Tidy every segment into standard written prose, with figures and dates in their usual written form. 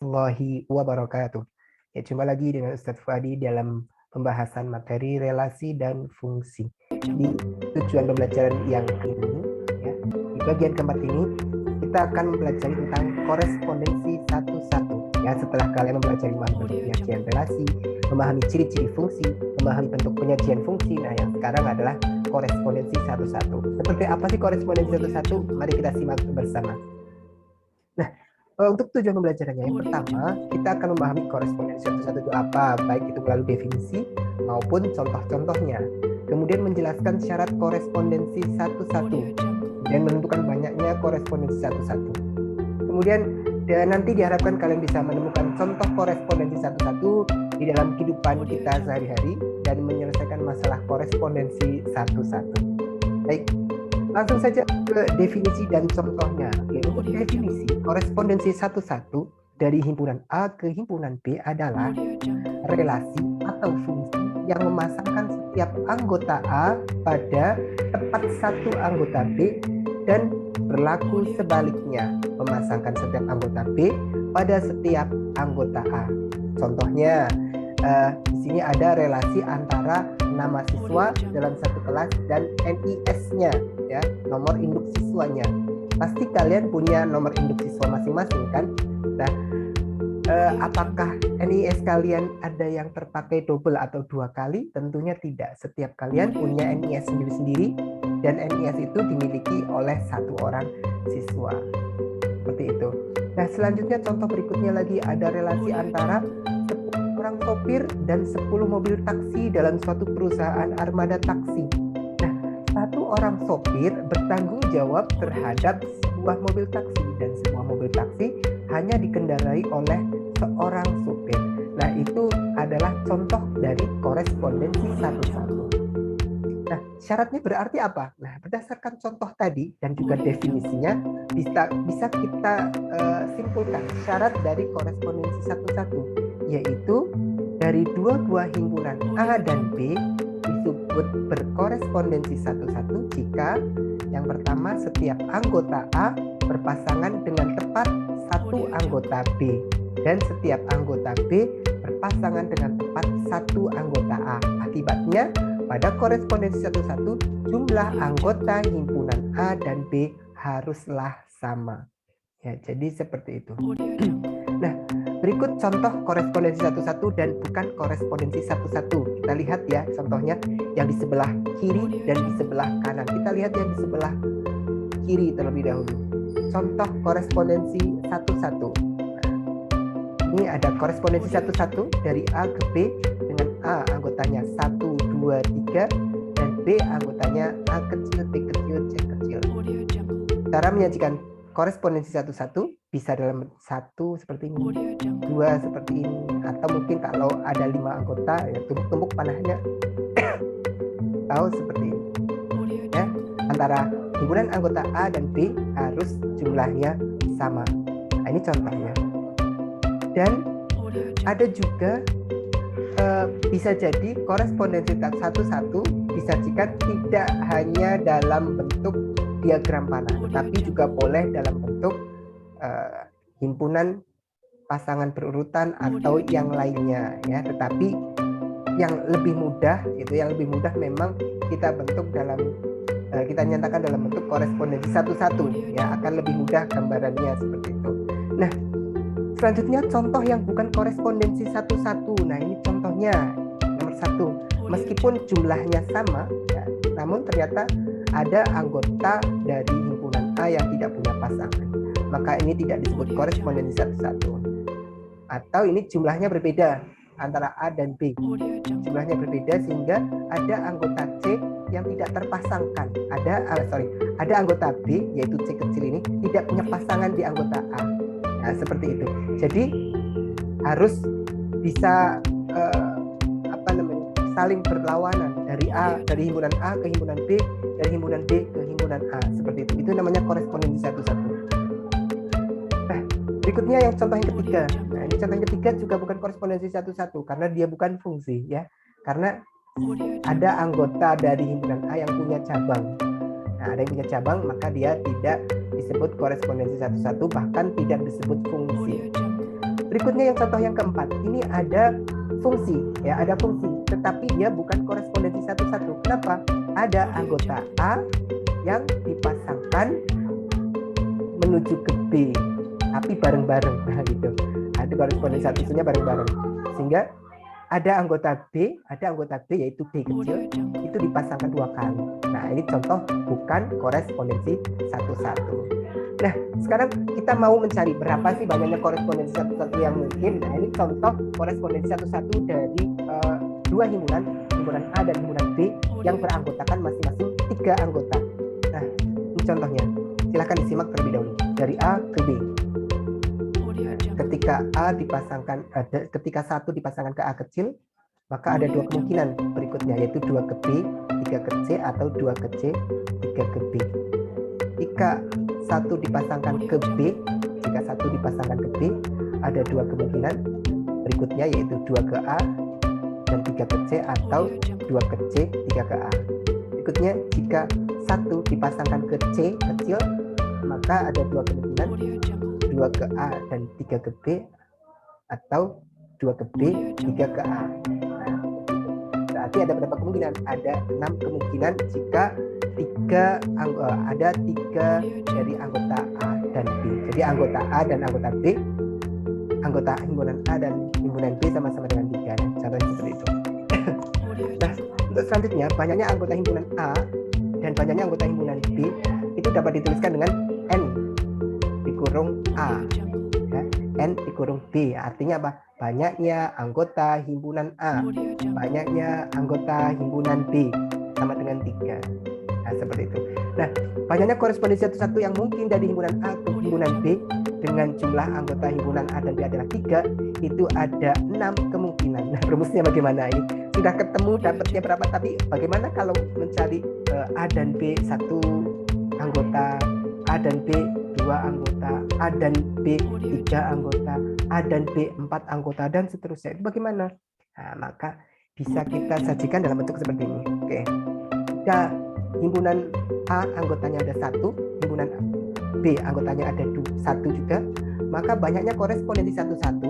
warahmatullahi wabarakatuh. Ya, jumpa lagi dengan Ustadz Fuadi dalam pembahasan materi relasi dan fungsi. Di tujuan pembelajaran yang ini, ya, di bagian keempat ini, kita akan mempelajari tentang korespondensi satu-satu. Ya, setelah kalian mempelajari bentuk penyajian relasi, memahami ciri-ciri fungsi, memahami bentuk penyajian fungsi, nah yang sekarang adalah korespondensi satu-satu. Seperti apa sih korespondensi satu-satu? Mari kita simak bersama. Nah, untuk tujuan pembelajarannya, yang pertama, kita akan memahami korespondensi satu-satu itu apa, baik itu melalui definisi maupun contoh-contohnya. Kemudian menjelaskan syarat korespondensi satu-satu, dan menentukan banyaknya korespondensi satu-satu. Kemudian nanti diharapkan kalian bisa menemukan contoh korespondensi satu-satu di dalam kehidupan kita sehari-hari dan menyelesaikan masalah korespondensi satu-satu. Baik, langsung saja ke definisi dan contohnya. Untuk definisi, korespondensi satu-satu dari himpunan A ke himpunan B adalah relasi atau fungsi yang memasangkan setiap anggota A pada tepat satu anggota B dan berlaku sebaliknya, memasangkan setiap anggota B pada setiap anggota A. Contohnya, di sini ada relasi antara nama siswa dalam satu kelas dan NIS-nya, ya, nomor induk siswanya. Pasti kalian punya nomor induk siswa masing-masing kan? Nah, apakah NIS kalian ada yang terpakai double atau 2 kali? Tentunya tidak. Setiap kalian punya NIS sendiri-sendiri dan NIS itu dimiliki oleh satu orang siswa. Seperti itu. Nah, selanjutnya contoh berikutnya lagi ada relasi antara 10 orang sopir dan 10 mobil taksi dalam suatu perusahaan armada taksi. Nah, satu orang sopir bertanggung jawab terhadap sebuah mobil taksi dan sebuah mobil taksi hanya dikendarai oleh seorang sopir. Nah, itu adalah contoh dari korespondensi satu-satu. Nah, syaratnya berarti apa? Nah, berdasarkan contoh tadi dan juga definisinya bisa kita simpulkan syarat dari korespondensi satu-satu, yaitu dari dua himpunan A dan B disebut berkorespondensi satu-satu jika yang pertama setiap anggota A berpasangan dengan tepat satu anggota B dan setiap anggota B berpasangan dengan tepat satu anggota A. Akibatnya pada korespondensi satu-satu jumlah anggota himpunan A dan B haruslah sama. Ya, jadi seperti itu. Nah, berikut contoh korespondensi satu-satu dan bukan korespondensi satu-satu. Kita lihat ya contohnya yang di sebelah kiri dan di sebelah kanan. Kita lihat yang di sebelah kiri terlebih dahulu. Contoh korespondensi satu-satu. Ini ada korespondensi satu-satu dari A ke B dengan A anggotanya 1, 2, 3 dan B anggotanya A kecil, B kecil, C kecil. Cara menyajikan korespondensi satu-satu bisa dalam satu seperti ini, 2 seperti ini, atau mungkin kalau ada 5 anggota ya tumpuk-tumpuk panahnya atau seperti ini. Ya, antara himpunan anggota A dan B harus jumlahnya sama. Nah, ini contohnya. Dan ada juga bisa jadi korespondensi satu-satu disajikan tidak hanya dalam bentuk diagram panah, tapi juga boleh dalam bentuk himpunan pasangan berurutan atau yang lainnya ya. Tetapi yang lebih mudah memang kita bentuk dalam kita nyatakan dalam bentuk korespondensi satu-satu ya, akan lebih mudah gambarannya seperti itu. Nah, selanjutnya contoh yang bukan korespondensi satu-satu. Nah, ini contohnya nomor 1. Meskipun jumlahnya sama ya, namun ternyata ada anggota dari himpunan A yang tidak punya pasangan, maka ini tidak disebut korespondensi satu-satu. Atau ini jumlahnya berbeda antara A dan B, jumlahnya berbeda sehingga ada anggota C yang tidak terpasangkan. Ada anggota B yaitu C kecil ini tidak punya pasangan di anggota A. Nah, seperti itu. Jadi harus bisa saling berlawanan dari himpunan A ke himpunan B, dari himpunan B ke himpunan A, seperti itu. Itu namanya korespondensi satu-satu. Nah, berikutnya yang contoh yang ketiga. Nah, ini contoh yang ketiga juga bukan korespondensi satu-satu karena dia bukan fungsi ya. Karena ada anggota dari himpunan A yang punya cabang. Nah, ada yang punya cabang maka dia tidak disebut korespondensi satu-satu, bahkan tidak disebut fungsi. Berikutnya yang contoh yang keempat, ini ada fungsi, ya ada fungsi, tetapi dia bukan korespondensi satu-satu. Kenapa? Ada anggota A yang dipasangkan menuju ke B, tapi bareng-bareng, nah gitu. Ada korespondensi satu-satunya bareng-bareng, sehingga ada anggota B yaitu B kecil itu dipasangkan 2 kali. Nah ini contoh bukan korespondensi satu-satu. Nah, sekarang kita mau mencari berapa sih banyaknya korespondensi satu-satu yang mungkin. Nah, ini contoh korespondensi satu-satu dari 2 himpunan A dan himpunan B yang beranggotakan masing-masing 3 anggota. Nah, ini contohnya. Silahkan disimak terlebih dahulu dari A ke B. Ketika 1 dipasangkan ke A kecil, maka ada 2 kemungkinan berikutnya, yaitu 2 ke B, 3 ke C, atau 2 ke C, 3 ke B. Jika 1 dipasangkan ke B, ada 2 kemungkinan berikutnya, yaitu 2 ke A dan 3 ke C, atau 2 ke C, 3 ke A. Berikutnya, jika 1 dipasangkan ke C kecil, maka ada 2 kemungkinan, 2 ke A dan 3 ke B, atau 2 ke B, 3 ke A. Nah, berarti ada berapa kemungkinan? Ada 6 kemungkinan jika ada 3 dari anggota A dan B. Jadi anggota A dan anggota B, anggota himpunan A dan himpunan B sama-sama dengan 3. Contohnya seperti itu. Nah, untuk selanjutnya, banyaknya anggota himpunan A dan banyaknya anggota himpunan B itu dapat dituliskan dengan N dikurung A, ya, N dikurung B. Artinya apa? Banyaknya anggota himpunan A, banyaknya anggota himpunan B sama dengan 3. Nah, seperti itu. Nah, banyaknya korespondensi satu-satu yang mungkin dari himpunan A ke himpunan B dengan jumlah anggota himpunan A dan B adalah 3, itu ada 6 kemungkinan. Nah, rumusnya bagaimana ini? Sudah ketemu dapatnya berapa, tapi bagaimana kalau mencari A dan B 1 anggota, A dan B 2 anggota, A dan B 3 anggota, A dan B 4 anggota, dan seterusnya. Itu bagaimana? Nah, maka bisa kita sajikan dalam bentuk seperti ini. Oke. Jika himpunan A anggotanya ada 1, himpunan B anggotanya ada 1 juga, maka banyaknya korespondensi satu-satu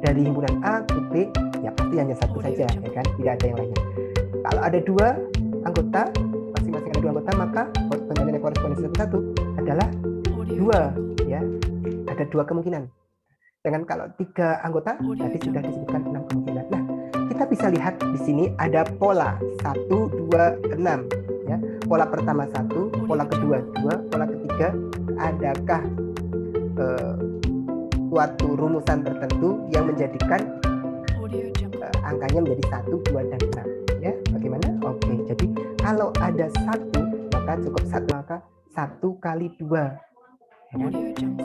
dari himpunan A ke B ya pasti hanya 1 saja, ya kan? Tidak ada yang lainnya. Kalau ada 2 anggota, masing-masing ada 2 anggota, maka banyaknya korespondensi satu-satu adalah 2, ya. Ada 2 kemungkinan. Dengan kalau 3 anggota, tadi sudah disebutkan 6 kemungkinan. Nah, kita bisa lihat di sini ada pola 1, 2, 6. Ya, pola pertama 1, pola kedua 2, pola ketiga, adakah suatu rumusan tertentu yang menjadikan angkanya menjadi 1, 2, dan 6? Ya, bagaimana? Oke, jadi kalau ada 1, maka cukup 1, maka 1 kali 2. Ya.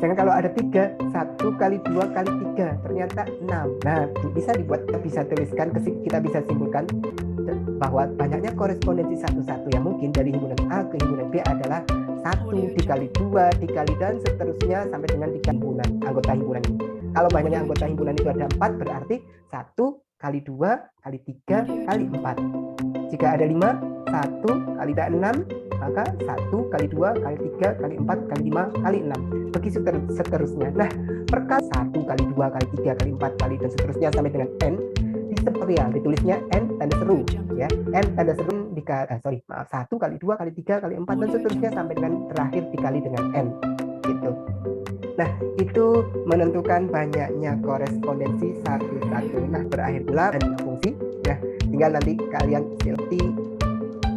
Sedangkan kalau ada 3, 1 kali 2 kali 3 ternyata 6. Nah, bisa tuliskan, kita bisa simpulkan bahwa banyaknya korespondensi satu-satu yang mungkin dari himpunan A ke himpunan B adalah 1 dikali 2 dikali dan seterusnya sampai dengan 3 anggota himpunan ini. Kalau banyaknya anggota himpunan itu ada 4, berarti 1 kali 2 kali 3 kali 4. Jika ada 5, 1 kali 6, maka 1 kali 2 kali 3 kali 4 kali 5 kali 6. Begitu seterusnya. Nah, perkali 1 kali 2 kali 3 kali 4 kali dan seterusnya sampai dengan N, diseperial, ditulisnya N tanda seru, ya. N tanda seru 1 kali 2 kali 3 kali 4 dan seterusnya sampai dengan terakhir dikali dengan N, gitu. Nah, itu menentukan banyaknya korespondensi satu-satu. Nah, berakhir pula dan fungsi. Nah, tinggal nanti kalian silti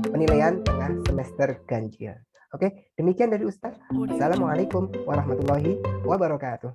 penilaian tengah semester ganjil. Oke, demikian dari Ustaz. Assalamualaikum warahmatullahi wabarakatuh.